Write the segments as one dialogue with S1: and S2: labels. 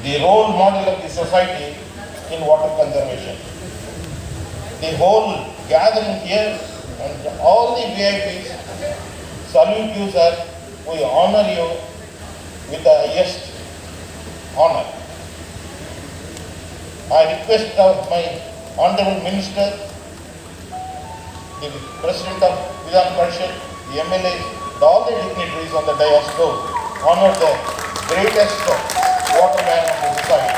S1: the role model of the society in water conservation. The whole gathering here and all the VIPs salute you, sir. We honor you with the highest honor. I request of my Honorable Minister, the President of Vidhan Parishad, the MLAs, and all the dignitaries on the dais to honor the greatest waterman of the society.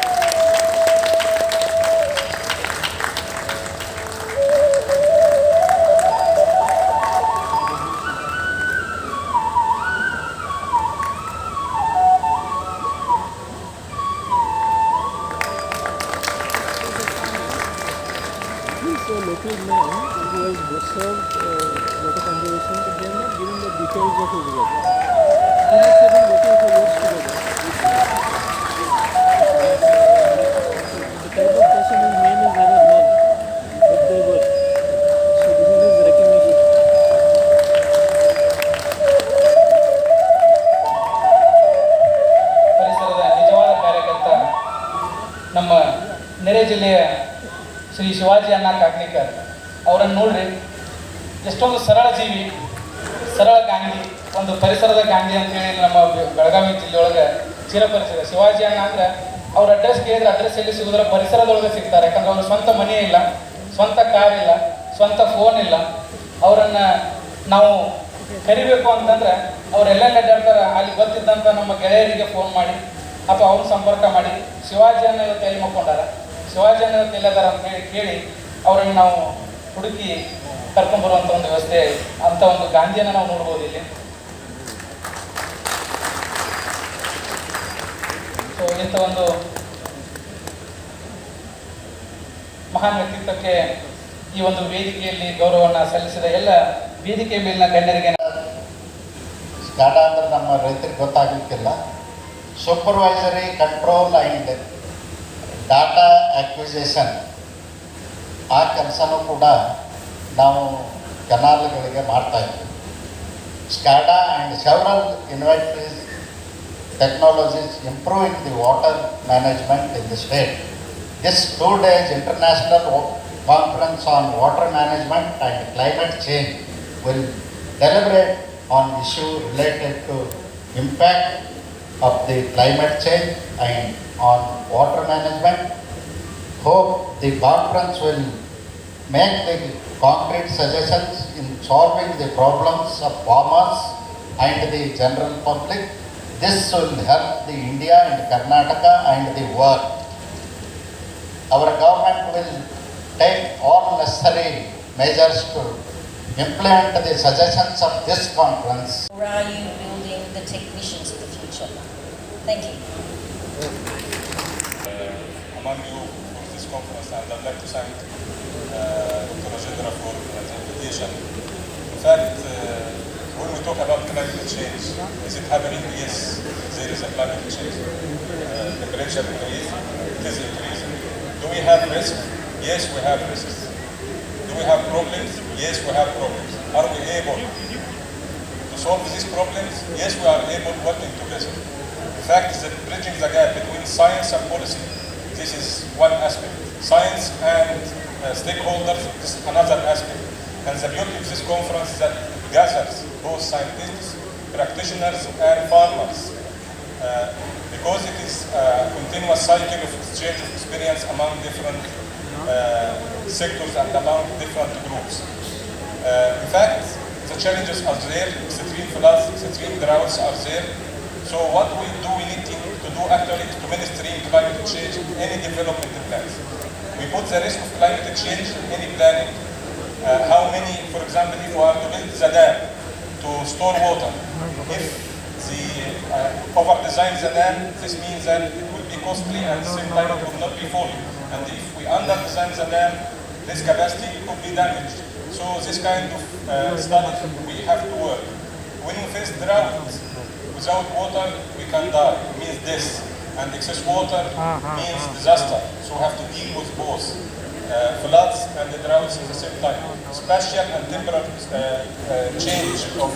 S2: A local man who has served water conservation, but they are not giving the details of his work. He has 7 workers who works together. The type of person whose name is never known, but they work. So this is his recognition.
S3: ಪರಿಸರದ ನಿಜವಾದ ಕಾರ್ಯಕರ್ತ ನಮ್ಮ ನೆರೆ ಜಿಲ್ಲೆಯ ಶ್ರೀ ಶಿವಾಜಿ ಅಣ್ಣ ಕಾಕ್ನಿಕರ್ ಅವರನ್ನು ನೋಡ್ರಿ, ಎಷ್ಟೊಂದು ಸರಳ ಜೀವಿ, ಸರಳ ಗಾಂಧಿ, ಒಂದು ಪರಿಸರದ ಗಾಂಧಿ ಅಂತೇಳಿ ನಮ್ಮ ಬೆಳಗಾವಿ ಜಿಲ್ಲೆಯೊಳಗೆ ಚಿರಪರಿಚಿತ. ಶಿವಾಜಿ ಅಣ್ಣ ಅಂದ್ರೆ ಅವ್ರ ಅಡ್ರೆಸ್ ಕೇಳಿದ್ರೆ ಅಡ್ರೆಸ್ ಎಲ್ಲಿ ಸಿಗೋದ್ರ ಪರಿಸರದೊಳಗೆ ಸಿಗ್ತಾರೆ. ಯಾಕಂದ್ರೆ ಅವ್ರ ಸ್ವಂತ ಮನೆ ಇಲ್ಲ, ಸ್ವಂತ ಕಾರ್ ಇಲ್ಲ, ಸ್ವಂತ ಫೋನ್ ಇಲ್ಲ. ಅವರನ್ನು ನಾವು ಕರಿಬೇಕು ಅಂತಂದ್ರೆ ಅವ್ರು ಎಲ್ಲೆಲ್ಲಿ ಅಡ್ಡಾಡ್ತಾರೆ ಅಲ್ಲಿ ಗೊತ್ತಿದ್ದಂಥ ನಮ್ಮ ಗೆಳೆಯರಿಗೆ ಫೋನ್ ಮಾಡಿ ಅಥವಾ ಅವ್ರನ್ನ ಸಂಪರ್ಕ ಮಾಡಿ ಶಿವಾಜಿ ಅಣ್ಣ ಇವತ್ತು ಎಲ್ಲಿ ಮಕ್ಕೊಂಡಾರ, ಶಿವಾಜಿ ಅಣ್ಣ ಇವತ್ತು ಎಲ್ಲದಾರ ಅಂತ ಹೇಳಿ ಕೇಳಿ ಅವರನ್ನು ನಾವು ಹುಡುಕಿ ಕರ್ಕೊಂಡ್ಬರುವಂಥ ಒಂದು ವ್ಯವಸ್ಥೆ, ಅಂಥ ಒಂದು ಗಾಂಧಿಯನ್ನು ನಾವು ನೋಡ್ಬೋದು ಇಲ್ಲಿ. ಸೊ ಇಂಥ ಒಂದು ಮಹಾನ್ ವ್ಯಕ್ತಿತ್ವಕ್ಕೆ ಈ ಒಂದು ವೇದಿಕೆಯಲ್ಲಿ ಗೌರವವನ್ನು ಸಲ್ಲಿಸಿದ ಎಲ್ಲ ವೇದಿಕೆ ಮೇಲಿನ ಗಣ್ಯರಿಗೆ
S4: ಸ್ಕಾಡಾ ಅಂದ್ರೆ ನಮ್ಮ ರೈತರಿಗೆ ಗೊತ್ತಾಗಲಿಕ್ಕಿಲ್ಲ. Supervisory control and data acquisition ಆ ಕೆಲಸನೂ ಕೂಡ ನಾವು ಕೆನಾಲ್ಗಳಿಗೆ ಮಾಡ್ತಾಯಿದ್ವಿ. SCADA and several inventories technologies improving the water management in the state. This 2 days international conference on water management and climate change will deliberate on issue related to impact of the climate change and on water management. Hope the conference will make the concrete suggestions in solving the problems of farmers and the general public. This will help the India and Karnataka and the world. Our government will take all necessary measures to implement the suggestions of this conference.
S5: Or are you building the technicians of the future? Thank you.
S6: Among you for this conference, and I'd like to thank Dr. Rajendra for the invitation. In fact, when we talk about climate change, is it happening? Yes, there is a climate change. Temperature increase, it is increasing. Do we have risk? Yes, we have risks. Do we have problems? Yes, we have problems. Are we able to solve these problems? Yes, we are able working together. In fact, bridging the gap between science and policy, this is one aspect. Science and stakeholders, this is another aspect. And the beauty of this conference is that it gathers both scientists, practitioners, and farmers, because it is a continuous cycle of exchange of experience among different sectors and among different groups. In fact, the challenges are there, extreme floods, extreme droughts are there. So what we need to do actually is to mainstream climate change in any development plans. We put the risk of climate change in any planning. How many, for example, if we are to build the dam to store water, if the over-design the dam, this means that it will be costly and at the same time it will not be full. And if we under-design the dam, this capacity could be damaged. So this kind of studies we have to work. When we face drought, without water we can die, it means this. And excess water means disaster. So we have to deal with both. Floods and the droughts at the same time. Spatial and temporal change of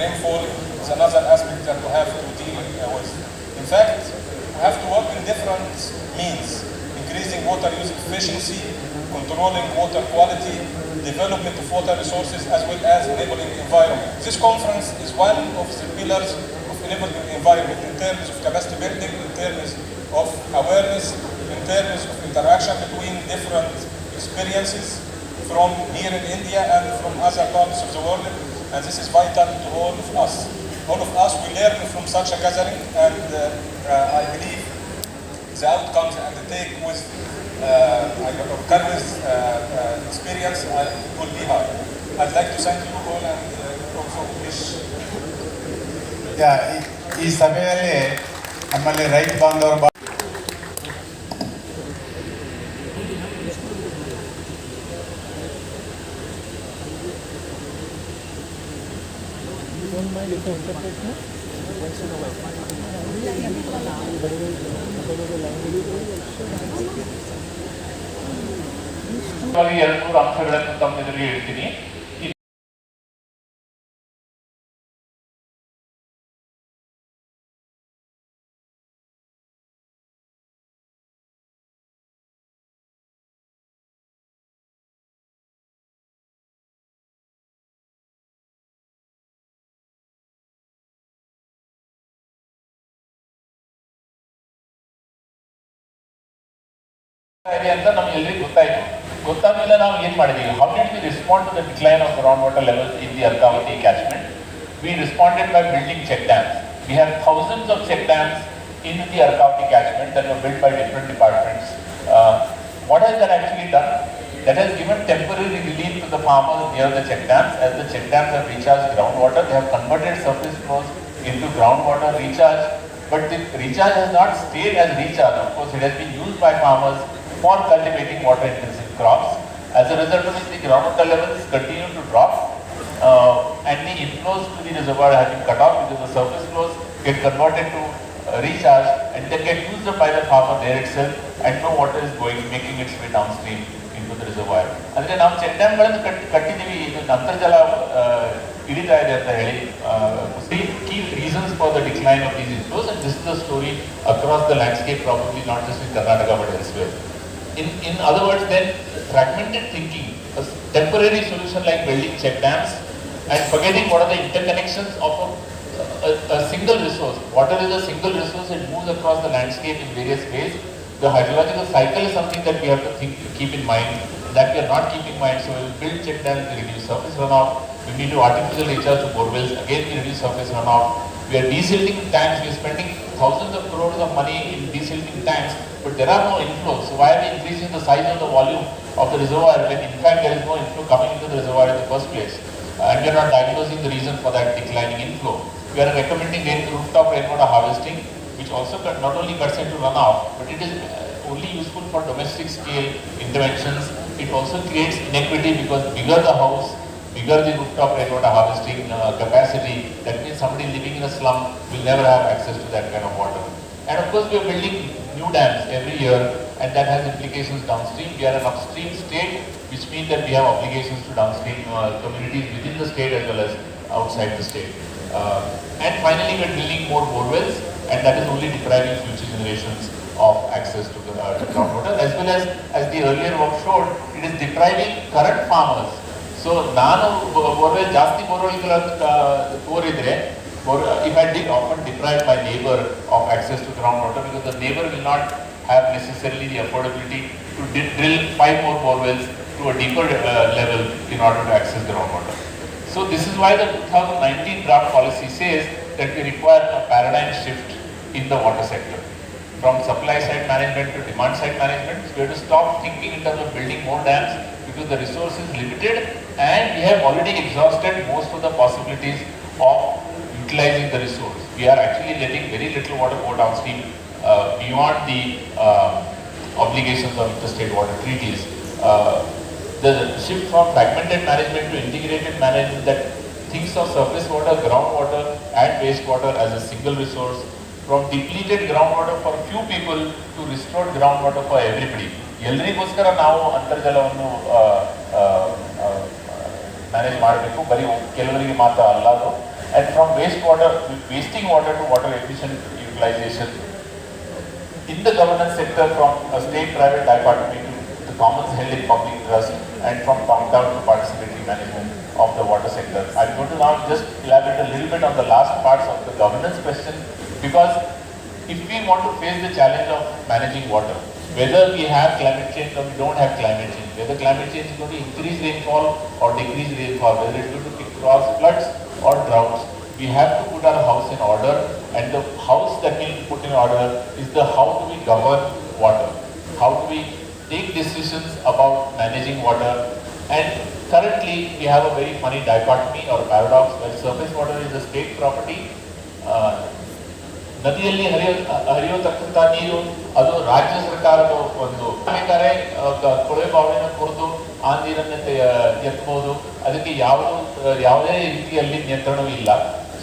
S6: rainfall is another aspect that we have to deal with. In fact, we have to work in different means, increasing water use efficiency, controlling water quality, development of water resources, as well as enabling environment. This conference is one of the pillars of enabling environment in terms of capacity building, in terms of awareness, in terms of interaction between different experiences from here in India and from other parts of the world, and this is vital to all of us. All of us will learn from such a gathering, and I believe the outcomes and the take with Karma's experience will be high. I'd like to thank you all and also wish.
S4: ಈ ಸಭೆಯಲ್ಲಿ ನಮ್ಮಲ್ಲಿ ರೈತ ಬಾಂಧವರು
S2: don't mind if I interpret now? Once in a while.
S7: ಎರಡು ಮೂರು ಅಂಶಗಳನ್ನು ತಮ್ಮ ಎದುರಿಗೆ ಹೇಳ್ತೀನಿ. ಅಂತ ನಮ್ಗೆ ಎಲ್ರಿಗೂ ಗೊತ್ತಾದ್ಮೇಲೆ ನಾವು ಏನು ಮಾಡಿದೀವಿ, how did we respond to the decline of groundwater levels in the Arcavati catchment? We responded by building check dams. We have thousands of check dams in the Arcavati catchment that were built by different departments. What has that actually done? That has given temporary relief to the farmers near the check dams. As the check dams have recharged groundwater, they have converted surface flows into groundwater recharge. But the recharge has not stayed as recharge. Of course, it has been used by farmers for cultivating water-intensive crops. As a result of which, the groundwater levels continue to drop, and the inflows to the reservoir have been cut off because the surface flows get converted to recharge and then get used up by the farmer there itself, and no water is making its way downstream into the reservoir. ಅಂದರೆ ನಾವು check ಡ್ಯಾಮ್ಗಳನ್ನು ಕಟ್ಟಿದ್ದೀವಿ, ಇದು ಅಂತರ್ಜಲ ಹಿಡಿತಾ ಇದೆ ಅಂತ ಹೇಳಿ. Key reasons for the decline of these inflows, and this is the story across the landscape, probably not just in Karnataka but elsewhere. In other words, then fragmented thinking, a temporary solution like building check dams and forgetting what are the interconnections of a single resource. Water is a single resource, it moves across the landscape in various ways. The hydrological cycle is something that we have to keep in mind, that we are not keeping in mind. So we will build check dams to reduce surface runoff. We need to artificial recharge to borewells, again we reduce surface runoff. We are desilting tanks, we are spending thousands of crores of money in desilting tanks, but there are no inflows. So why are we increasing the size of the volume of the reservoir when in fact there is no inflow coming into the reservoir in the first place? And we are not diagnosing the reason for that declining inflow. We are recommending rooftop rainwater harvesting, which also not only cuts into runoff, but it is only useful for domestic scale interventions. It also creates inequity because bigger the house, bigger the rooftop rainwater harvesting capacity, that means somebody living in a slum will never have access to that kind of water. And of course we are building new dams every year, and that has implications downstream. We are an upstream state, which means that we have obligations to downstream communities within the state as well as outside the state. And finally we are drilling more borewells, and that is only depriving future generations of access to the groundwater, as well as the earlier work showed, it is depriving current farmers. So ನಾನು borewell ಜಾಸ್ತಿ borewell ಇದ್ರೆ if I often deprive my neighbor of access to groundwater, because the neighbor will not have necessarily the affordability to drill 5 more borewells to a deeper level in order to access groundwater. So this is why the 2019 draft policy says that we require a paradigm shift in the water sector. From supply side management to demand side management, we have to stop thinking in terms of building more dams because the resource is limited and we have already exhausted most of the possibilities of utilizing the resource. We are actually letting very little water go downstream beyond the obligations of interstate water treaties. The shift from fragmented management to integrated management that thinks of surface water, groundwater and wastewater as a single resource, from depleted groundwater for few people to restored groundwater for everybody. ಎಲ್ಲರಿಗೋಸ್ಕರ ನಾವು ಅಂತರ್ಜಲವನ್ನು manage ಮಾಡಬೇಕು, ಬರೀ ಕೆಲವರಿಗೆ ಮಾತ್ರ ಅಲ್ಲ ಅದು. And from wasting water to water efficient utilization. in the governance sector from a state-private dichotomy to the commons held in public trust and from top-down to participatory management of the water sector. I'm going to now just elaborate a little bit on the last parts of the governance question, because if we want to face the challenge of managing water, whether we have climate change or we don't have climate change, whether climate change is going to increase rainfall or decrease rainfall, whether it's going to cause floods or droughts, we have to put our house in order, and the house that we need to put in order is the how do we govern water, how do we take decisions about managing water. And currently we have a very funny dichotomy or paradox where surface water is a state property. ನದಿಯಲ್ಲಿ ಹರಿಯತಕ್ಕಂಥ ನೀರು ಅದು ರಾಜ್ಯ ಸರ್ಕಾರದ ಒಂದು ಬೇಕಾದ್ರೆ ಕೊಳವೆ ಬಾವಿನ ಕುರಿತು ಆ ನೀರನ್ನು ಎತ್ತಬಹುದು, ಅದಕ್ಕೆ ಯಾವುದೇ ರೀತಿಯಲ್ಲಿ ನಿಯಂತ್ರಣವಿಲ್ಲ.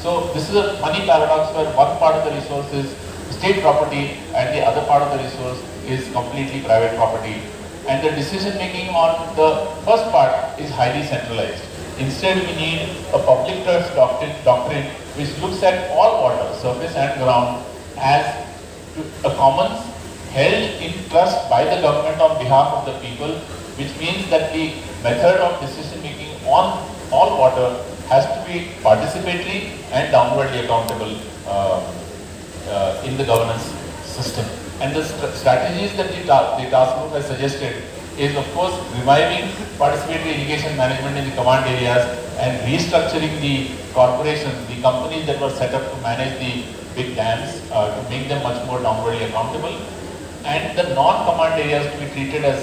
S7: So this is a funny paradox where one part of the resource is state property and the other part of the resource is completely private property. And the decision making on the first part is highly centralized. Instead, we need a public trust doctrine which looks at all water, surface and ground, as a commons held in trust by the government on behalf of the people, which means that the method of decision making on all water has to be participatory and downwardly accountable in the governance system. And the strategies that the task group has suggested is, of course, reviving participatory irrigation management in the command areas and restructuring the corporations, the companies that were set up to manage the big dams, to make them much more downwardly accountable, and the non-command areas to be treated as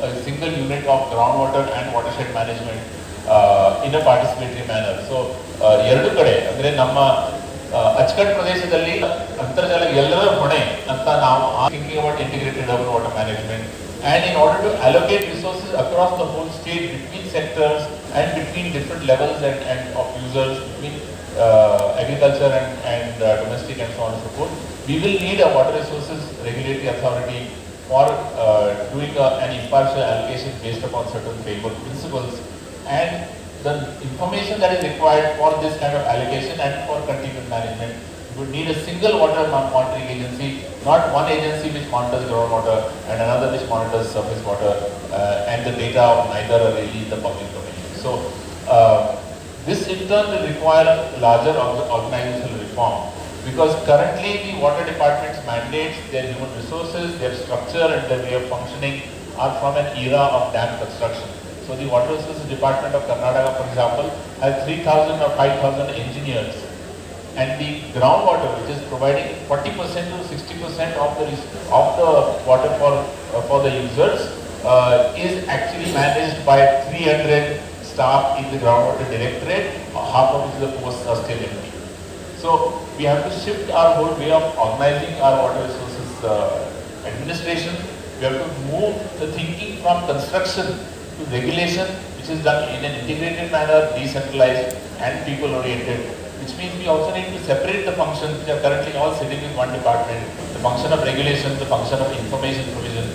S7: a single unit of groundwater and watershed management in a participatory manner. So, ಎರಡು ಕಡೆ ಅಂದರೆ ನಮ್ಮ ಅಚ್ಚುಕಟ್ಟು ಪ್ರದೇಶದಲ್ಲಿ ಅಂತರ್ಜಲ ಎಲ್ಲರ ಹೊಣೆ ಅಂತ ನಾವು thinking about integrated urban water management, and in order to allocate resources across the whole state between sectors and between different levels and of users, between agriculture and domestic and so on and so forth, we will need a water resources regulatory authority for doing an impartial allocation based upon certain framework principles. And the information that is required for this kind of allocation and for continued management, we would need a single water monitoring agency, not one agency which monitors groundwater and another which monitors surface water, and the data of neither are really in the public domain. So this in turn will require larger organizational reform, because currently the water department's mandates, their human resources, their structure and their way of functioning are from an era of dam construction. So the Water Resources Department of Karnataka, for example, has 3,000 or 5,000 engineers, and the groundwater, which is providing 40% to 60% of the water for the users, is actually managed by 300 staff in the groundwater directorate, half of which the posts are still empty. So we have to shift our whole way of organizing our water resources administration. We have to move the thinking from construction to regulation, which is done in an integrated manner, decentralized and people-oriented, which means we also need to separate the functions which are currently all sitting in one department: the function of regulation, the function of information provision,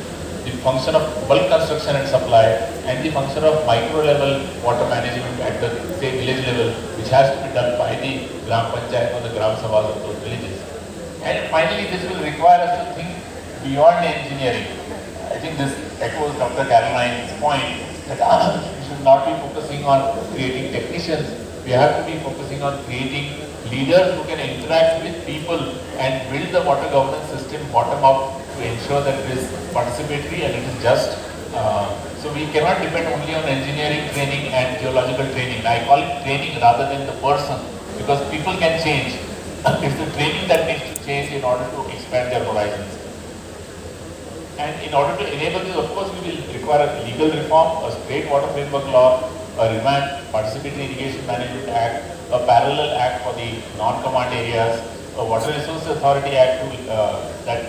S7: the function of bulk construction and supply, and the function of micro-level water management at the, say, village level, which has to be done by the Gram Panchayat or the Gram Sabhas of those villages. And finally, this will require us to think beyond engineering. I think this echoes Dr. Caroline's point that we should not be focusing on creating technicians. We have to be focusing on creating leaders who can interact with people and build the water governance system bottom up to ensure that it is participatory and it is just. So we cannot depend only on engineering training and geological training. I call it training rather than the person, because people can change. It's the training that needs to change in order to expand their horizons. And in order to enable this, of course, we will require a legal reform, a state water framework law, a revamped Participatory Irrigation Management Act, a parallel act for the non-command areas, a Water Resources Authority Act that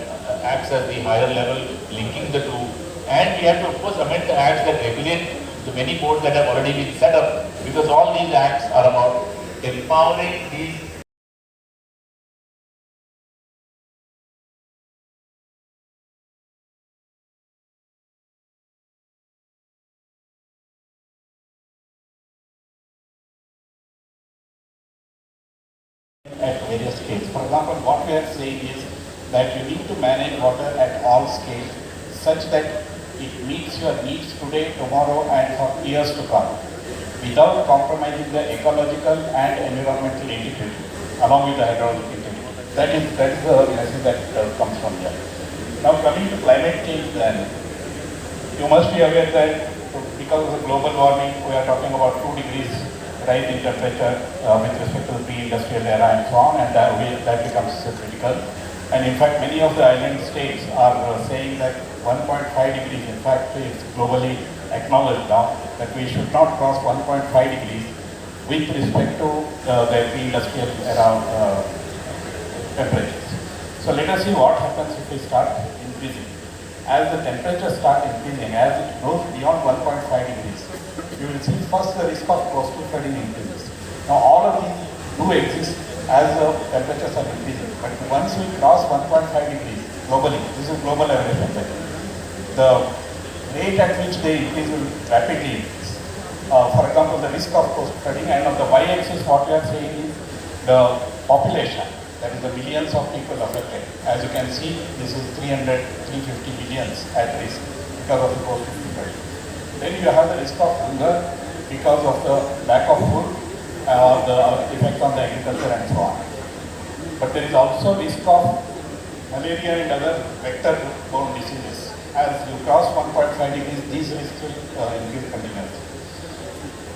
S7: acts as the higher level, linking the two. And we have to, of course, amend the acts that regulate the many boards that have already been set up, because all these acts are about empowering these
S8: at various scales. For example, what we are saying is that you need to manage water at all scales such that it meets your needs today, tomorrow and for years to come without compromising the ecological and environmental integrity along with the hydraulic integrity. That is the message that comes from here. Now coming to climate change then, you must be aware that because of the global warming, we are talking about 2 degrees rise in temperature with respect to the pre-industrial era and so on, and that becomes critical. And in fact, many of the island states are saying that 1.5 degrees, in fact, is globally acknowledged now that we should not cross 1.5 degrees with respect to the pre-industrial era temperatures. So let us see what happens if we start increasing. As the temperatures start increasing, as it goes beyond 1.5 degrees, you will see first the risk of coastal flooding increases. Now all of these do exist as the temperatures are increasing, but once we cross 1.5 degrees globally, this is global average temperature, the rate at which they increase will rapidly increase. For example, the risk of coastal flooding, and on the y-axis what we are saying is the population, that is the millions of people affected. As you can see, this is 350 millions at risk because of the coastal flooding. Then you have the risk of hunger because of the lack of food or the effect on the agriculture and so on. But there is also risk of malaria and other vector-borne diseases. As you cross 1.5 degrees, these risks will increase continuously.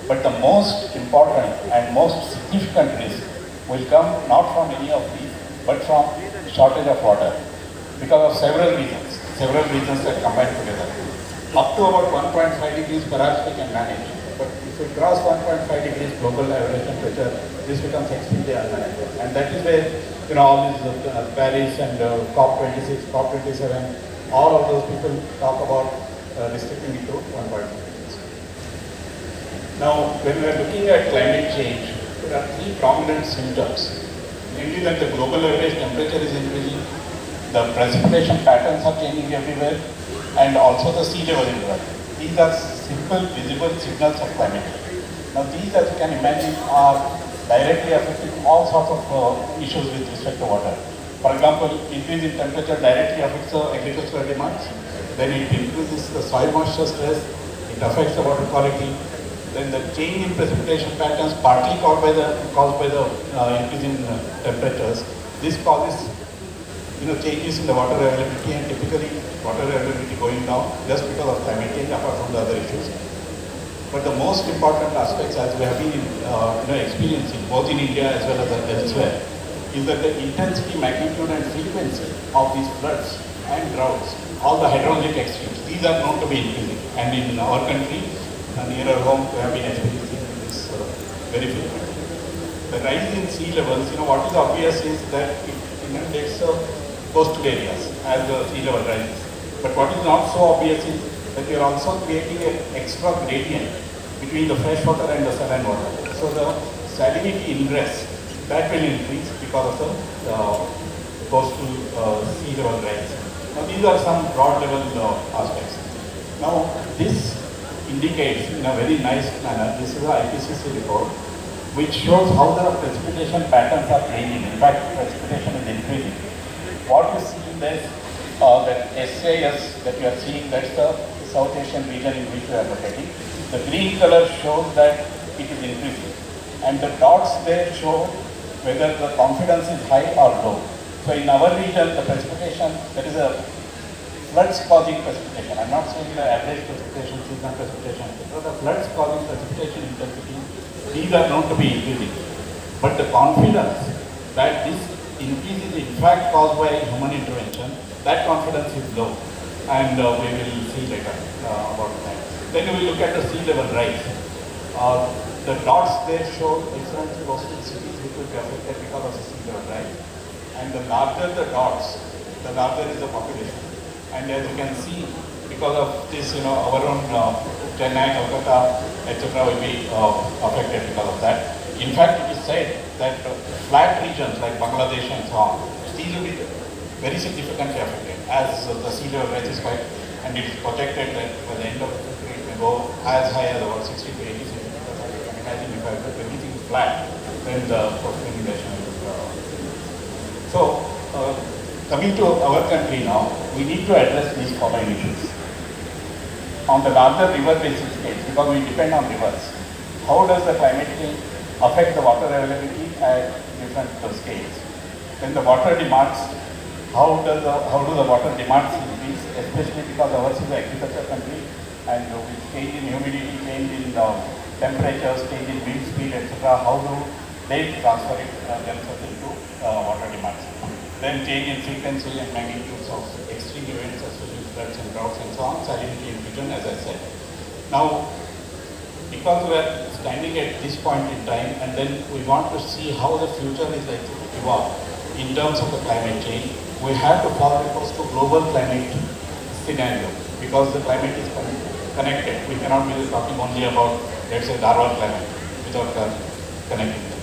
S8: But the most important and most significant risk will come not from any of these, but from shortage of water because of several reasons that combine together. Up to about 1.5 degrees perhaps we can manage, but if we cross 1.5 degrees global average temperature, this becomes extremely unmanageable. And that is where, all these Paris and COP26, COP27, all of those people talk about restricting it to 1.5 degrees. Now, when we are looking at climate change, there are 3 prominent symptoms. Namely that the global average temperature is increasing, the precipitation patterns are changing everywhere, and also the sea level is rising. These are simple, visible signals of climate change. Now these, as you can imagine, are directly affecting all sorts of issues with respect to water. For example, increase in temperature directly affects the agricultural demands, then it increases the soil moisture stress, it affects the water quality, then the change in precipitation patterns partly caused by the increase in temperatures. This causes changes in the water availability, and typically water availability going down just because of climate change apart from the other issues. But the most important aspects, as we have been experiencing both in India as well as elsewhere, is that the intensity, magnitude and frequency of these floods and droughts, all the hydrologic extremes, these are known to be increasing. And in our country, nearer home, we have been experiencing this very frequently. The rise in sea levels, what is obvious is that it inundates coastal areas as the sea level rises. But what is not so obvious is that you are also creating an extra gradient between the fresh water and the saline water. So the salinity ingress, that will increase because of the coastal sea level rise. Now these are some broad level aspects. Now this indicates in a very nice manner, this is an IPCC report, which shows how the precipitation patterns are changing. In fact, precipitation is increasing. What you see in this, that SAS that you are seeing, that's the South Asian region in which we are locating. The green color shows that it is increasing. And the dots there show whether the confidence is high or low. So in our region, the precipitation, there is a floods causing precipitation. I'm not saying the average precipitation, seasonal precipitation, but the floods causing precipitation intensity, these are known to be increasing. But the confidence that this increase is in fact caused by human intervention, that confidence is low. And we will see later about that. Then we will look at the sea level rise. The dots there show different coastal cities which will be affected because of the sea level rise. And the larger the dots, the larger is the population. And as you can see, because of this, our own Chennai, Kolkata, etc. will be affected because of that. In fact, it is said that flat regions like Bangladesh and so on, these will be very significantly affected as the sea level rises quite, and it is projected that by the end of the century it may go as high as about 60 to 80 centimeters. You can imagine if everything is flat, then the coastal inundation will. So, Coming to our country now, we need to address these following issues. On the larger river basin scale, because we depend on rivers, how does the climate change affect the water availability at different scales? When the water demands, how do the water demands increase, especially because ours is an agriculture country, and with change in humidity, change in temperatures, change in wind speed, etc., how do they transfer it themselves into water demands? Then change in frequency and magnitudes of extreme events, especially floods and droughts and so on, salinity and fusion, as I said. Now, because we are standing at this point in time, and then we want to see how the future is likely to evolve in terms of the climate change, we have to follow recourse to global climate scenario, because the climate is connected. We cannot be talking only about, let's say, Dharwad climate without connecting them.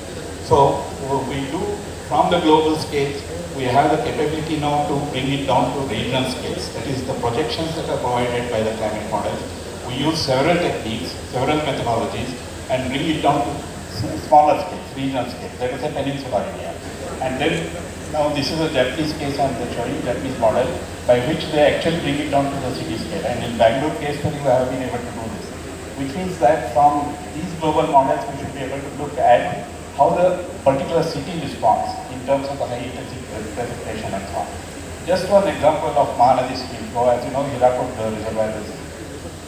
S8: So we do, from the global scales, we have the capability now to bring it down to regional scales. That is the projections that are provided by the climate models. We use several techniques, several methodologies, and bring it down to smaller scales, regional scales. That is a peninsula area. And then, now this is a Japanese case I'm showing, Japanese model, by which they actually bring it down to the city scale. And in Bangalore case study, we have been able to do this. Which means that from these global models, we should be able to look at how the particular city responds in terms of the high intensity precipitation and so on. Just one example of Mahanadi stream flow, as you know, Hirakud reservoir is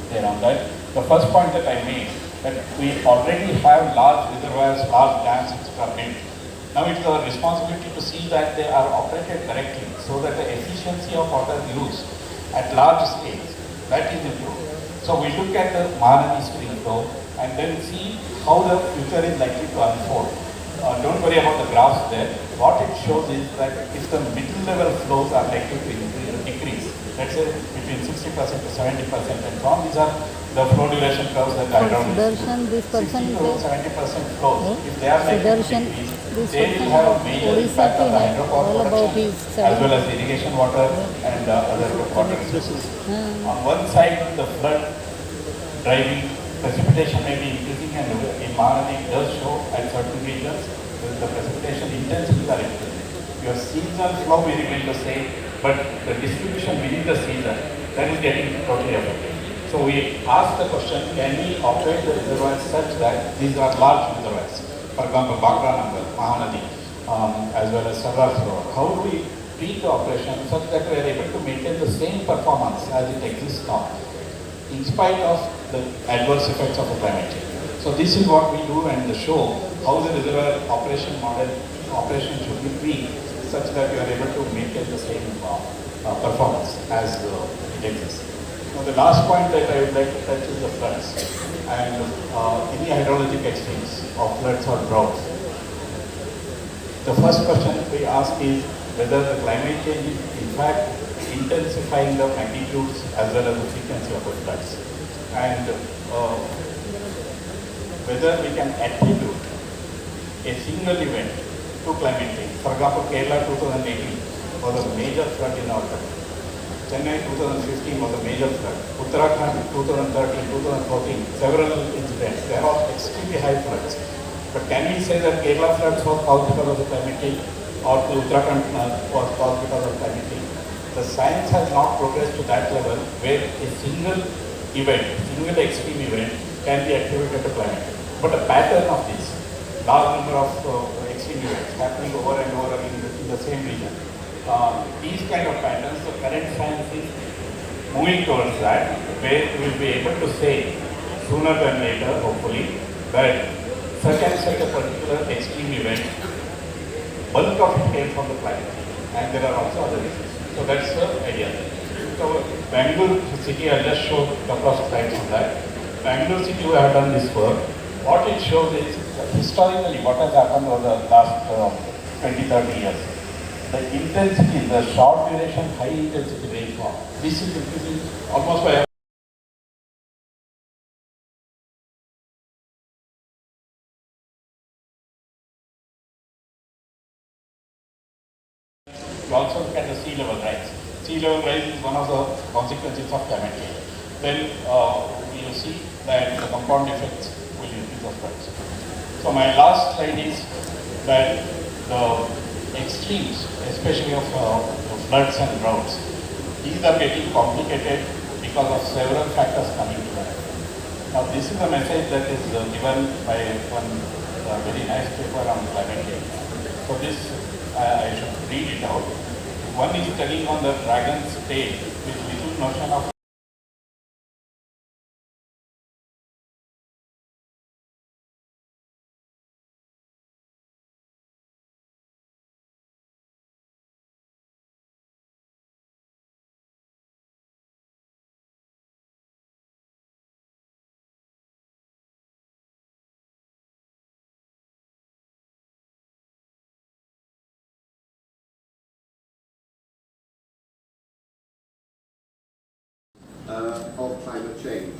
S8: there on that. The first point that I made, that we already have large reservoirs, large dams, etc. built. Now it's our responsibility to see that they are operated correctly, so that the efficiency of water use at large scales, that is improved. So we look at the Mahanadi stream flow and then see how the future is likely to unfold. Don't worry about the graphs there. What it shows is that if the middle level flows are likely to decrease, let's say between 60% to 70% and so on, these are the flow duration curves that I don't use. 60 to 70% flows, if they are likely to decrease, they will have a major impact on the hydropower production as well as irrigation water and other water resources. On one side, the flood driving precipitation may be increasing, and in Mahanadi it does show at certain regions the precipitation intensities are increasing. Your seasonal flow may remain the same, but the distribution within the season, that is getting totally affected. So we ask the question, can we operate the reservoirs such that these are large reservoirs? For example, Bakra Nangal, Mahanadi, as well as Sarrar Sarovar. How do we tweak the operation such that we are able to maintain the same performance as it exists now, in spite of the adverse effects of the climate change? So this is what we do and show how the reservoir operation should be tweaked such that we are able to maintain the same performance as it exists. Now the last point that I would like to touch is the floods and any hydrologic extremes of floods or droughts. The first question we ask is whether the climate change is in fact intensifying the magnitudes as well as the frequency of the floods, and whether we can attribute a single event to climate change. For example, Kerala 2018 was a major flood in our country. Chennai 2015 was a major flood. Uttarakhand 2013, 2014, several incidents. They are all extremely high floods. But can we say that Kerala floods was caused because of the climate change, or Uttarakhand was caused because of climate change? The science has not progressed to that level where a single event, single extreme event can be attributed to climate change. But a pattern of this, large number of extreme events happening over and over again in the same region. These kind of patterns, the current science is moving towards that, where we will be able to say sooner than later, hopefully, that such and such a particular extreme event, bulk of it came from the climate change, and there are also other reasons. So that's the idea. So Bangalore city, I just showed a couple of slides on that. Bangalore city, we have done this work. What it shows is that historically what has happened over the last 20-30 years. The intensity, the short duration, high intensity rainfall, this is increasing almost by you also look at the sea level rise. Sea level rise is one of the consequences of climate change. Then we will see that the compound effects will increase the floods. So my last slide is that the extremes, especially of floods and droughts. These are getting complicated because of several factors coming together. Now, this is a message that is given by one very nice paper on climate change. So this, I should read it out. One is telling on the dragon's tail, with little notion of
S9: of climate change.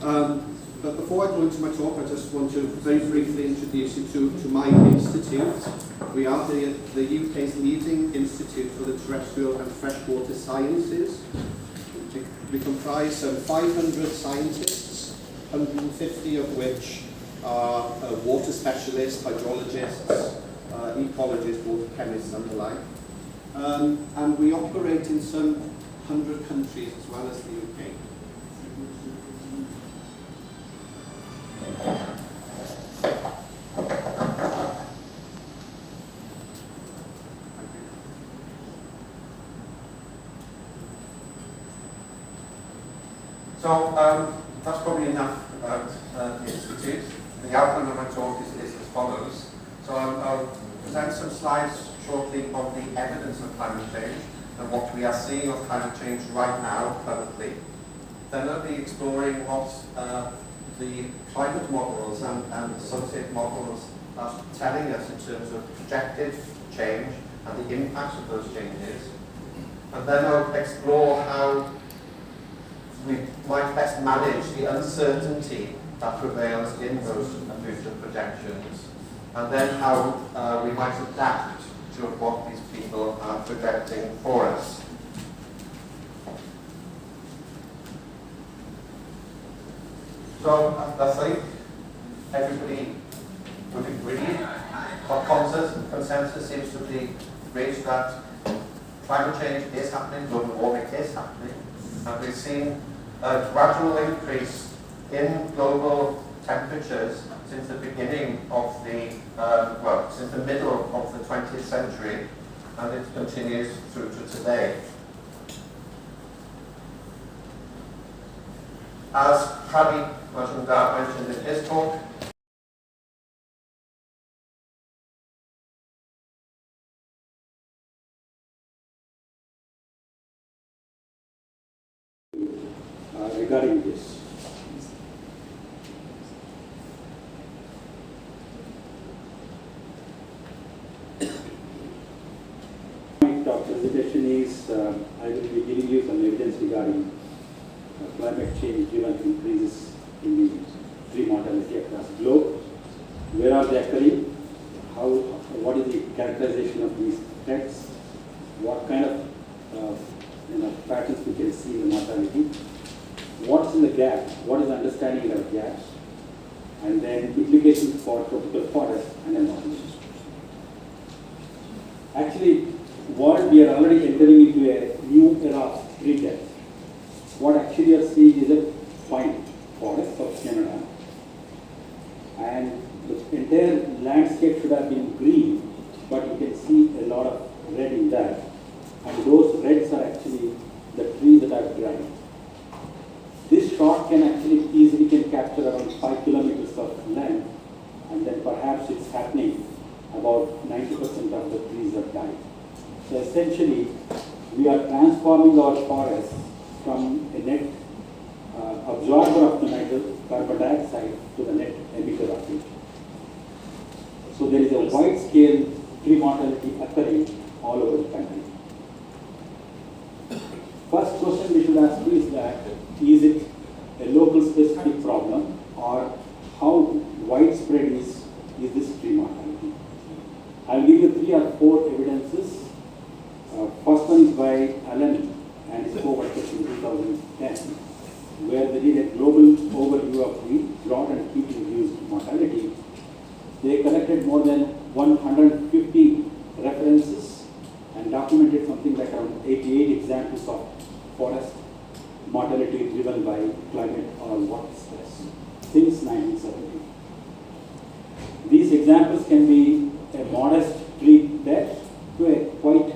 S9: But before I go into my talk, I just want to very briefly introduce you to my institute. We are the UK's leading institute for the terrestrial and freshwater sciences. We comprise some 500 scientists, 150 of which are water specialists, hydrologists, ecologists, water chemists and the like. And we operate in some 100 countries as well as the UK. So that's probably enough about the Institute. The outline of my talk is as follows. So I'll present some slides shortly on the evidence of climate change and what we are seeing of climate change right now currently. Then I'll be exploring what the climate models and associated models are telling us in terms of projected change and the impacts of those changes. And then I'll explore how we might best manage the uncertainty that prevails in those future projections, and then how we might adapt to what these people are projecting for us. So I think everybody would agree, or consensus seems to be reached that climate change is happening, global warming is happening, and we've seen a gradual increase in global temperatures since the beginning of the, since the middle of the 20th century, and it continues through to today. As Paddy Majumdar mentioned in his talk,
S10: regarding this. My presentation is, I will be giving you some evidence regarding climate change driven increases in the tree mortality across the globe. Where are they occurring? What is the characterization of these effects? What kind of patterns we can see in the mortality? What's in the gap? What is the understanding of gaps? And then implications for tropical forest and environment. Actually, what we are already entering into a new era of tree death. What actually you are seeing is a pine forest of Canada. And the entire landscape should have been green, but you can see a lot of red in that. And those reds are actually the trees that are dying. This shot can actually easily capture around 5 kilometers of length, and then perhaps it's happening about 90% of the trees are dying. So essentially, we are transforming our forests from a net absorber of the carbon dioxide to the net emitter of it. So there is a wide scale tree mortality occurring all over the country. First question we should ask is that, is it a local specific problem, or how widespread is this tree mortality? I'll give you 3 or 4 evidences. First one is by Allen and his co-workers in 2010, where they did a global overview of the drought and heat-induced mortality. They collected more than 150 references and documented something like around 88 examples of forest mortality driven by climate or water stress since 1970. These examples can be a modest tree death to a quite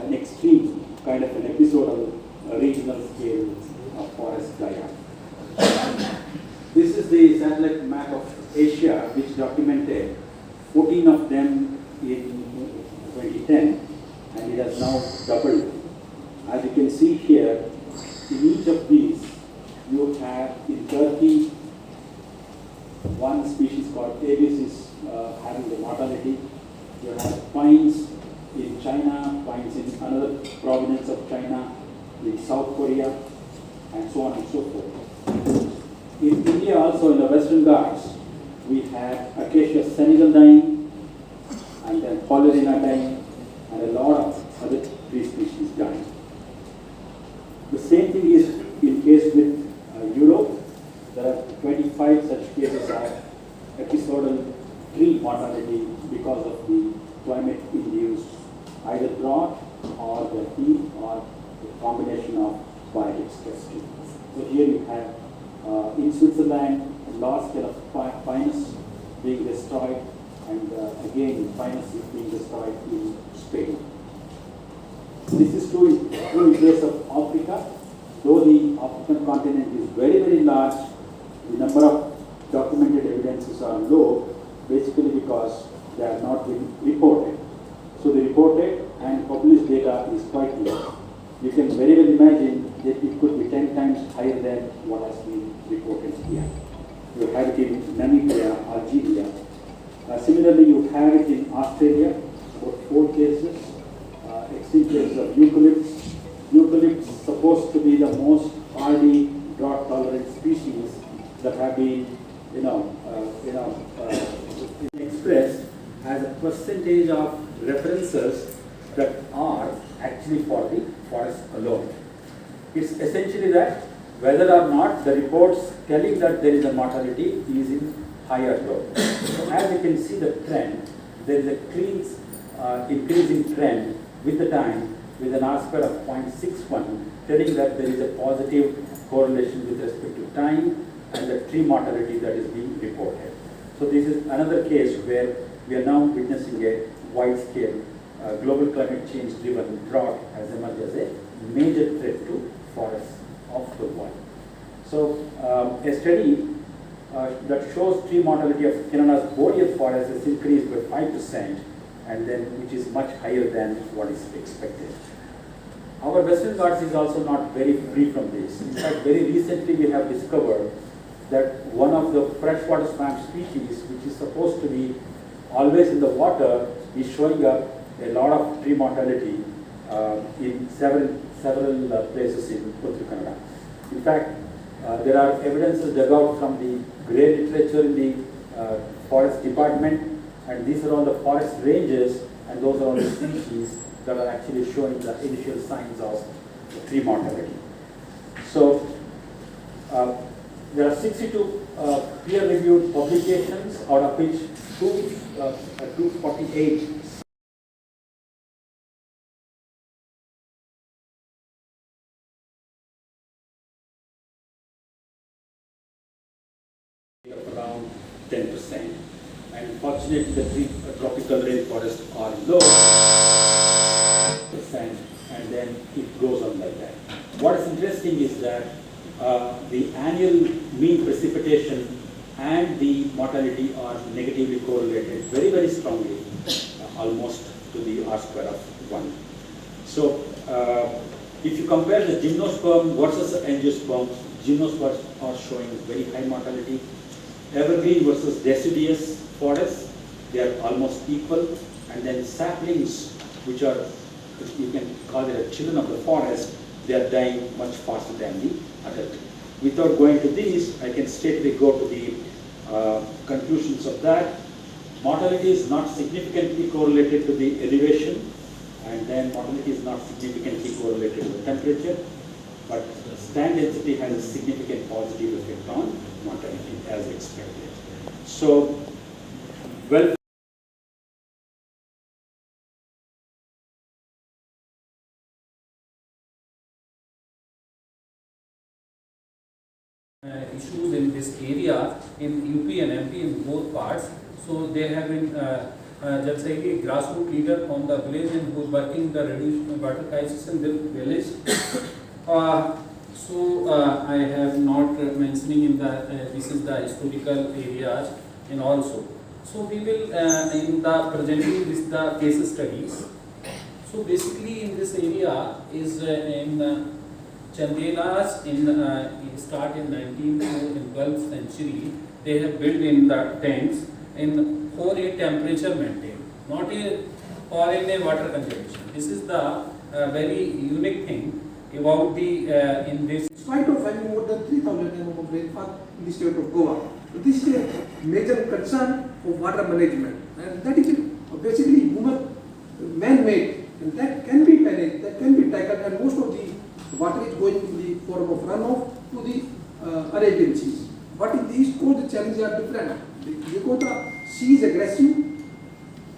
S10: an extreme kind of an episodal regional scale of forest die-off. This is the satellite map of Asia, which documented 14 of them in 2010, and it has now doubled. As you can see here, in each of these, you have in Turkey one species called Abies having the mortality. You have pines in China, pines in another province of China, in South Korea, and so on and so forth. In India also, in the Western Ghats, we have Acacia senegal dying, and then Paulerina dying, and a lot of other tree species dying. The same thing is in case with Europe. There are 25 such cases of episodal tree mortality because of the climate-induced either drought or the heat or the combination of biotic stress. So here you have in Switzerland a large scale of pinus being destroyed, and again pinus is being destroyed in Spain. This is true in case of Africa. Though the African continent is very, very large, the number of documented evidences are low, basically because they are not being reported. So the reported and published data is quite low. You can very well imagine that it could be 10 times higher than what has been reported here. You have it in Namibia, Algeria. Similarly, you have it in Australia, about 4 cases, extinct cases of eucalypts. Eucalypts supposed to be the most hardy, drought-tolerant species that have been, expressed as a percentage of references that are actually for the forest alone. It's essentially that whether or not the reports telling that there is a mortality is in higher low. So as you can see the trend, there is a clean increasing trend with the time with an R-square of 0.61, telling that there is a positive correlation with respect to time and the tree mortality that is being reported. So this is another case where we are now witnessing a wide-scale global climate change-driven drought has emerged as a major threat to forests of the world. So a study that shows tree mortality of Canada's boreal forest has increased by 5%, and then which is much higher than what is expected. Our Western Ghats is also not very free from this. In fact, very recently we have discovered that one of the freshwater swamp species, which is supposed to be always in the water, is showing up a lot of tree mortality in several places in Uttar Kannada. In fact, there are evidences dug out from the grey literature in the forest department, and these are all the forest ranges, and those are all the species that are actually showing the initial signs of tree mortality. So there are 62 peer-reviewed publications, out of which 248 around 10%. And fortunately, the tropical rainforests are low, and then it goes on like that. What is interesting is that the annual mean precipitation and the mortality are negatively correlated very, very strongly, almost to the R-square of 1. So if you compare the gymnosperm versus the angiosperms, gymnosperms are showing very high mortality. Evergreen versus deciduous forests, they are almost equal, and then saplings, which are, you can call it a children of the forest, they are dying much faster than the other. Without going to these, I can straightly go to the conclusions of that. Mortality is not significantly correlated to the elevation, and then mortality is not significantly correlated to the temperature, but stand density has a significant positive effect on mortality as expected. So well
S11: issues in this area in UP and MP in both parts. So they have been just like a grassroots leader from the village and who is working the reduced water crisis in the village. I have not mentioning in the this is the historical areas and also. So we will in the presenting this the case studies. So basically in this area is in Chandelas start in 19th and 12th century. They have built in the tanks in for a temperature maintained, not a or in a water conservation. This is the very unique thing about the in this.
S12: In spite of having more than 3,000 mm of rainfall in the state of Goa, this is a major concern of water management, and that is basically man-made, and that can be managed, that can be tackled, and most of the water is going in the form of runoff to the Arabian Seas. But in the East Coast, the challenges are different because the sea is aggressive.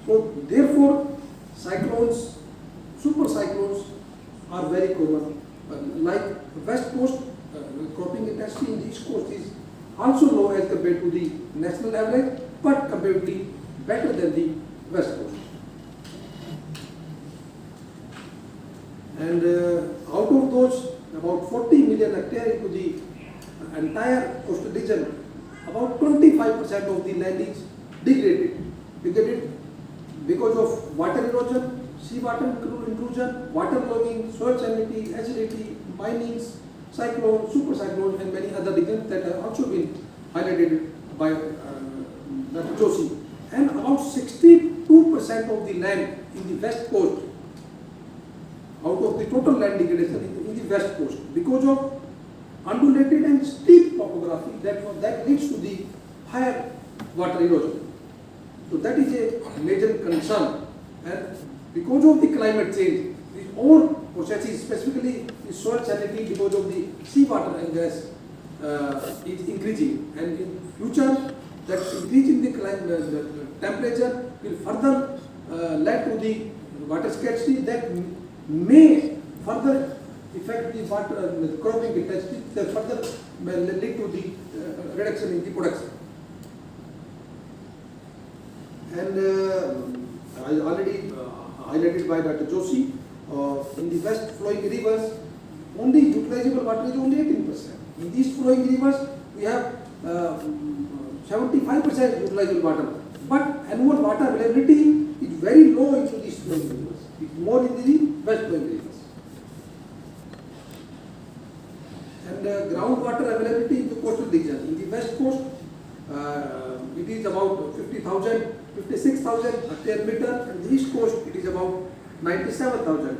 S12: So therefore, cyclones, super cyclones are very common. Like the West Coast, cropping intensity in the East Coast is also low as compared to the national average, but comparatively better than the West Coast. And out of those, about 40 million hectares into the entire coastal region, about 25% of the land is degraded because of water erosion, seawater intrusion, water logging, soil salinity, acidity, minings, cyclones, super cyclones, and many other reasons that have also been highlighted by Dr. Joshi. And about 62% of the land in the West Coast, out of the total land degradation in the West Coast, because of undulated and steep topography that leads to the higher water erosion. So that is a major concern, and because of the climate change, the all processes, specifically the soil salinity because of the seawater and gas is increasing, and in future that increase in the temperature will further lead to the water scarcity that may further affect the water cropping intensity, that further may lead to the reduction in the production. And I already highlighted by Dr. Joshi, in the west flowing rivers, only utilizable water is only 18%. In these flowing rivers, we have 75% utilizable water, but annual water availability is very low into these flowing rivers. It's more in the west flowing rivers. And groundwater availability in the coastal region. In the west coast, it is about 56,000 hectare meter, and the east coast it is about 97,000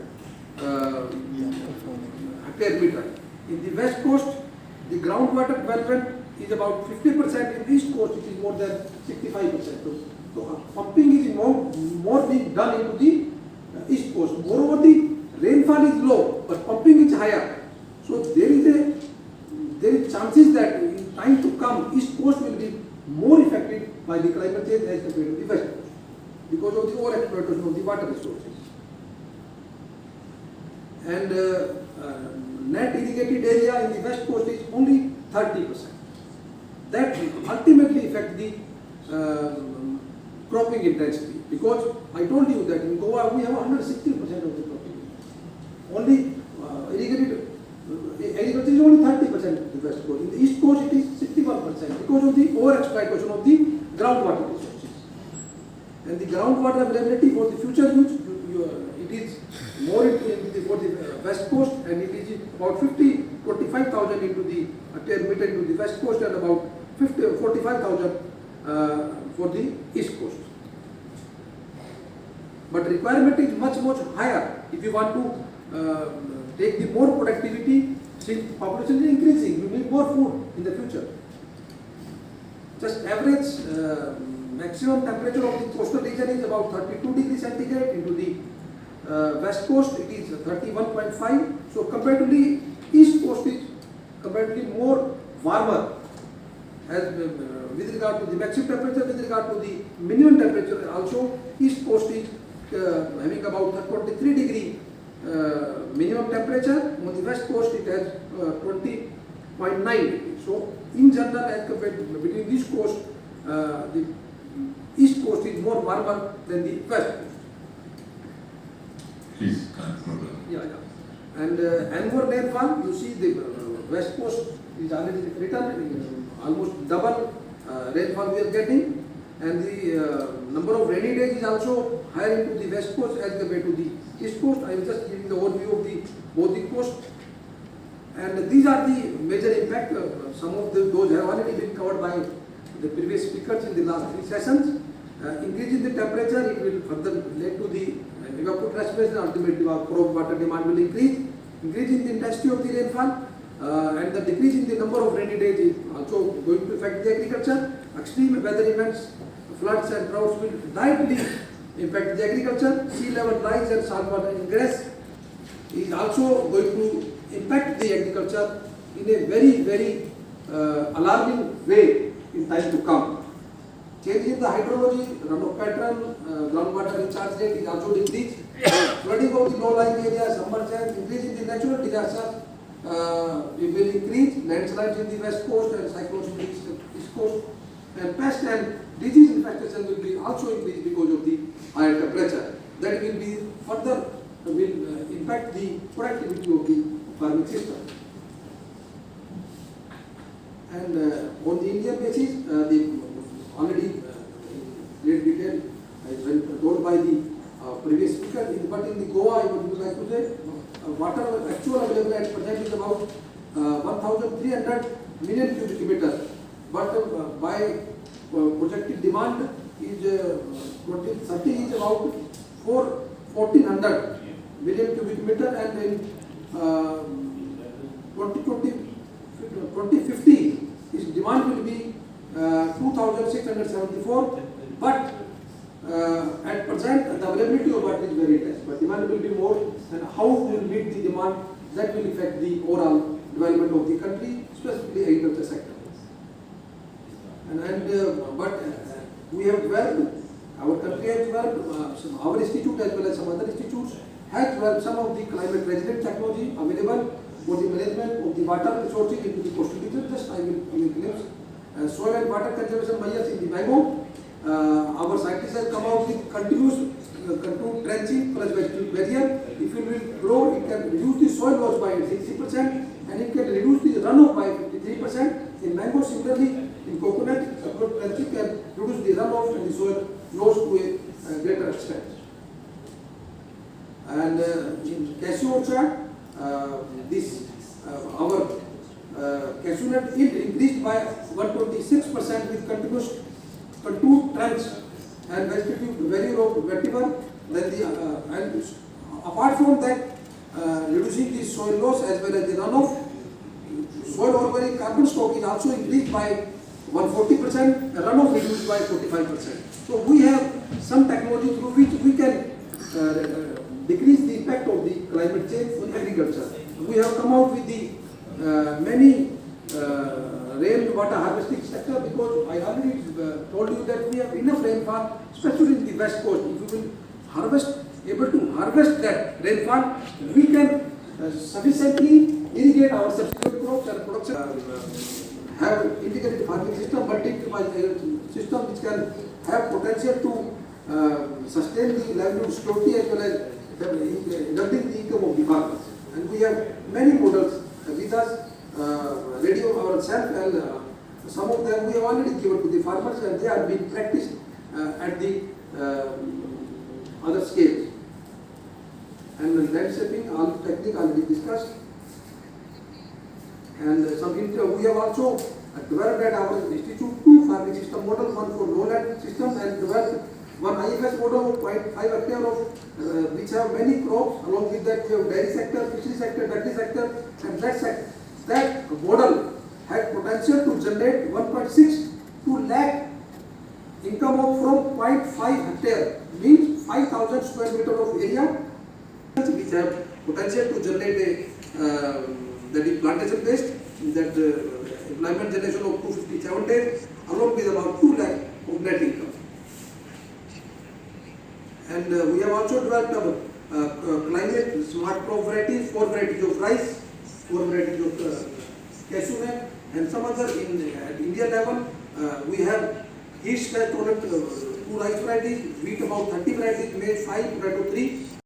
S12: hectare meter. In the west coast, the groundwater development is about 50%. In the east coast, it is more than 65%. So pumping is more being done into the east coast. Moreover, the rainfall is low, but pumping is higher. So there is chances that in time to come, east coast will be more affected by the climate change as compared to the west coast because of the overexploitation of the water resources. And net irrigated area in the west coast is only 30%. That ultimately affect the cropping intensity, because I told you that in Goa we have 160% of the cropping. Only irrigated agriculture is only 30% of the west coast. In the east coast it is 61% because of the overexploitation of the groundwater resources. And the groundwater availability for the future use, it is more for the west coast, and it is about 45,000 into the meter into the west coast, and about 45,000 for the east coast. But requirement is much higher if you want to take the more productivity. Since population is increasing, you need more food in the future. Just average maximum temperature of the coastal region is about 32 degrees centigrade. Into the west coast it is 31.5. So comparatively, east coast is comparatively more warmer, as with regard to the maximum temperature, with regard to the minimum temperature also, East Coast is having about 23 degree minimum temperature. On the West Coast it has 20.9 degrees. So in general, as compared between these coasts, the East Coast is more warmer than the West Coast.
S13: Please conclude.
S12: Yeah. And annual rainfall, you see the West Coast is already written, almost double rainfall we are getting, and the number of rainy days is also higher into the West Coast as compared to the East Coast. I am just giving the overview of the both the coasts. And these are the major impact. Some of those have already been covered by the previous speakers in the last 3 sessions. Increase in the temperature, it will further lead to the evapotranspiration, ultimately our crop water demand will increase. Increase in the intensity of the rainfall and the decrease in the number of rainy days is also going to affect the agriculture. Extreme weather events, floods and droughts will directly impact the agriculture. Sea level rise and saltwater ingress is also going to impact the agriculture in a very, very alarming way in time to come. Change in the hydrology, runoff pattern, groundwater recharge rate is also decreased. Flooding of the low-lying areas, summer change, increase in the natural disasters, it will increase. Landslides in the west coast and cyclones in the east coast. And pest and disease infestation will be also increased because of the higher temperature. That will be further will impact the productivity of the farming system. And on the Indian basis, the already great detail has been told by the previous speaker. But in the Goa, I would like to say, water actual available at present is about 1,300 million cubic meters. But by projected demand is 2030 is about 1,400 million cubic meter, and in 2050 its demand will be 2,674, but at present the availability of water is very less, but demand will be more, and how we will meet the demand, that will affect the overall development of the country, specifically agriculture sector. But we have developed, our country has developed, our institute as well as some other institutes has developed some of the climate resilient technology available for the management of the water resources into the coastal region. Just I will give a glimpse. Soil and water conservation measures in the mango. Our scientists have come out with continuous contour trenching plus vegetable barrier. If it will grow, it can reduce the soil loss by 60%, and it can reduce the runoff by 53%. In mango, similarly, in coconut, contour trenching can reduce the runoff and the soil loss to a greater extent. And in cashew orchard, our cashew nut yield increased by 126% with continuous contour trench and vegetative value of vetiver. Then and apart from that, reducing the soil loss as well as the runoff, soil organic carbon stock is also increased by 140%, runoff reduced by 45%. So we have some technology through which we can decrease the impact of the climate change on agriculture. We have come out with the many rainwater harvesting sector, because I already told you that we have enough rainfall, especially in the west coast. If we will able to harvest that rainfall, we can sufficiently irrigate our subsequent crops and production. Have integrated farming system, system which can have potential to sustain the livelihood security as well as doubling the income of the farmers. And we have many models with us, radio ourselves, and some of them we have already given to the farmers, and they are being practiced at the other scales. And landscaping, all the technique already discussed. And we have also developed at our institute 2 farming system model, one for lowland system, and developed one IFS model of 0.5 hectare of which have many crops. Along with that, we have dairy sector, fishery sector, battery sector, and that sector. That model had potential to generate 1.62 lakh income of from 0.5 hectare, means 5,000 square meter of area, which have potential to generate a that is plantation based, that employment generation of 257 days, along with about 2 lakh of net income. And we have also developed climate smart crop varieties, 4 varieties of rice, 4 varieties of cashew nut, and some other at India level. We have heat stress tolerant 2 rice varieties, wheat about 30 varieties, maize 5, potato 3,